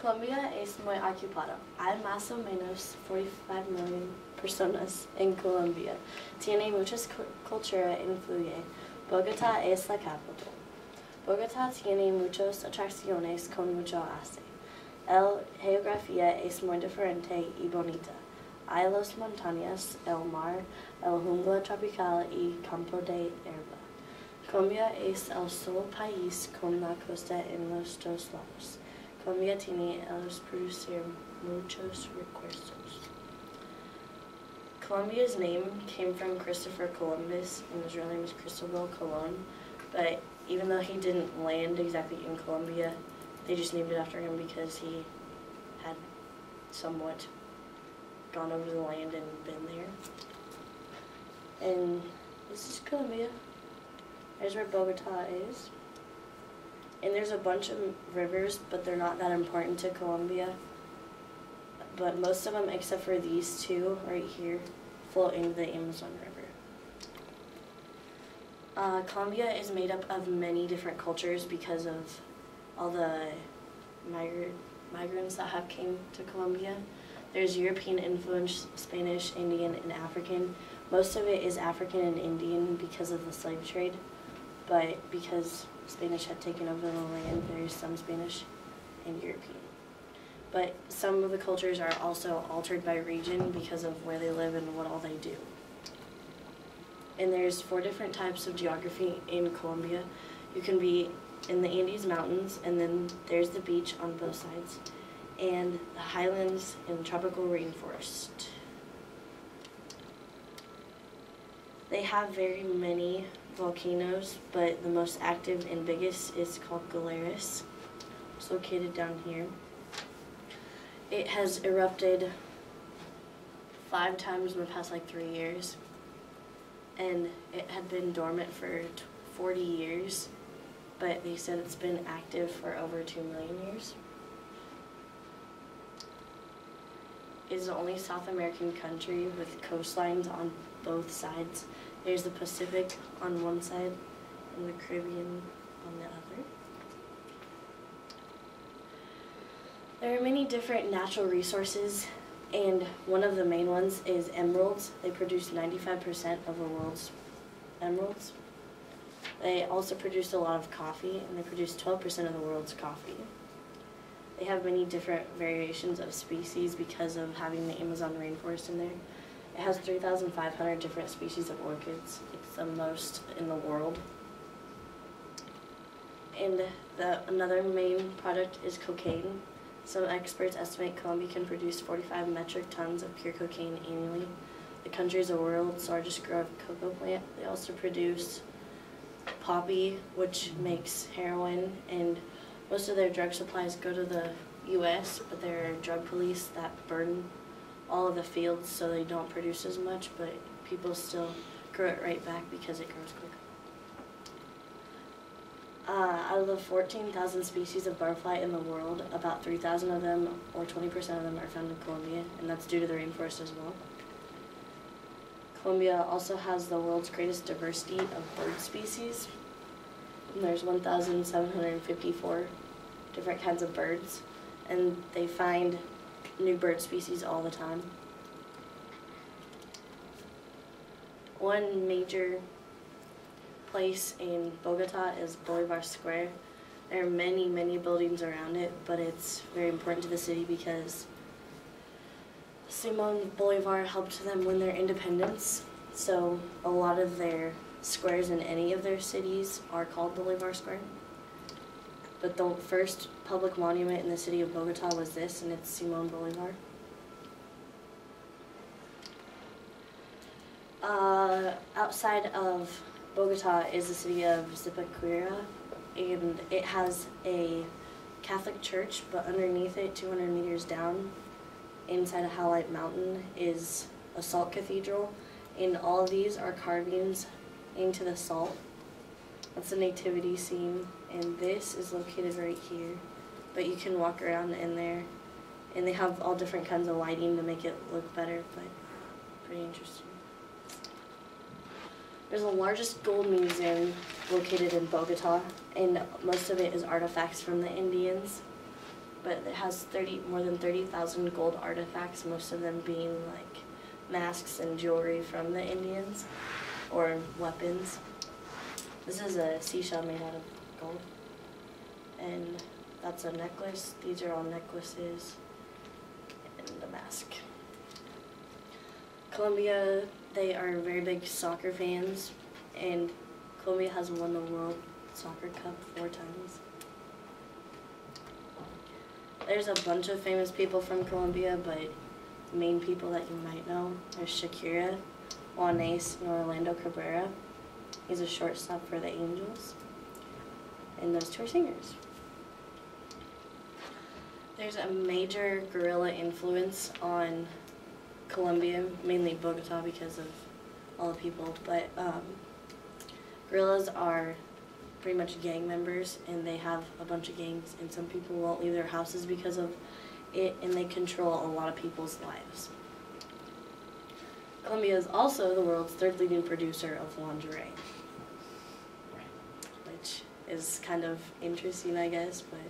Colombia es muy ocupado. Hay más o menos 45 million personas en Colombia. Tiene muchas cultura influye. Bogotá es la capital. Bogotá tiene muchas atracciones con mucho arte. La geografía es muy diferente y bonita. Hay las montañas, el mar, el jungla tropical y campo de hierba. Colombia es el solo país con la costa en los dos lados. Colombia tiene el producir muchos recursos. Colombia's name came from Christopher Columbus, and his real name is Cristobal Colon, but even though he didn't land exactly in Colombia, they just named it after him because he had somewhat gone over the land and been there. And this is Colombia. There's where Bogota is. And there's a bunch of rivers, but they're not that important to Colombia. But most of them, except for these two right here, flow into the Amazon River. Colombia is made up of many different cultures because of all the migrants that have came to Colombia. There's European influence, Spanish, Indian, and African. Most of it is African and Indian because of the slave trade, but because Spanish had taken over the land, there's some Spanish and European. But some of the cultures are also altered by region because of where they live and what all they do. And there's 4 different types of geography in Colombia. You can be in the Andes Mountains, and then there's the beach on both sides, and the highlands and tropical rainforest. They have very many volcanoes, but the most active and biggest is called Gill-Rose. It's located down here. It has erupted 5 times in the past 3 years, and it had been dormant for 40 years, but they said it's been active for over 2 million years. It is the only South American country with coastlines on both sides. There's the Pacific on one side and the Caribbean on the other. There are many different natural resources, and one of the main ones is emeralds. They produce 95% of the world's emeralds. They also produce a lot of coffee, and they produce 12% of the world's coffee. They have many different variations of species because of having the Amazon rainforest in there. It has 3,500 different species of orchids. It's the most in the world. And another main product is cocaine. Some experts estimate Colombia can produce 45 metric tons of pure cocaine annually. The country is the world's largest grower of cocoa plant. They also produce poppy, which makes heroin, and most of their drug supplies go to the U.S., but there are drug police that burn all of the fields so they don't produce as much, but people still grow it right back because it grows quick. Out of the 14,000 species of butterfly in the world, about 3,000 of them, or 20% of them, are found in Colombia, and that's due to the rainforest as well. Colombia also has the world's greatest diversity of bird species. And there's 1,754 different kinds of birds, and they find new bird species all the time. One major place in Bogota is Bolivar Square. There are many, many buildings around it, but it's very important to the city because Simon Bolivar helped them win their independence, so a lot of their squares in any of their cities are called Bolivar Square. But the first public monument in the city of Bogota was this, and it's Simon Bolivar. Outside of Bogota is the city of Zipaquirá, and it has a Catholic church, but underneath it, 200 meters down, inside a Halite mountain, is a salt cathedral, and all of these are carvings into the salt. That's the nativity scene, and this is located right here, but you can walk around in there, and they have all different kinds of lighting to make it look better, but pretty interesting. There's the largest gold museum located in Bogota, and most of it is artifacts from the Indians. but it has more than 30,000 gold artifacts, most of them being like masks and jewelry from the Indians or weapons. This is a seashell made out of gold, and that's a necklace. These are all necklaces and the mask. Colombia, they are very big soccer fans, and Colombia has won the World Soccer Cup 4 times. There's a bunch of famous people from Colombia, but main people that you might know are Shakira, Juanes, and Orlando Cabrera. He's a shortstop for the Angels. And those 2 are singers. There's a major guerrilla influence on Colombia, mainly Bogota because of all the people, but guerrillas are pretty much gang members, and they have a bunch of gangs, and some people won't leave their houses because of it, and they control a lot of people's lives. Colombia is also the world's 3rd leading producer of lingerie, which is kind of interesting, I guess, but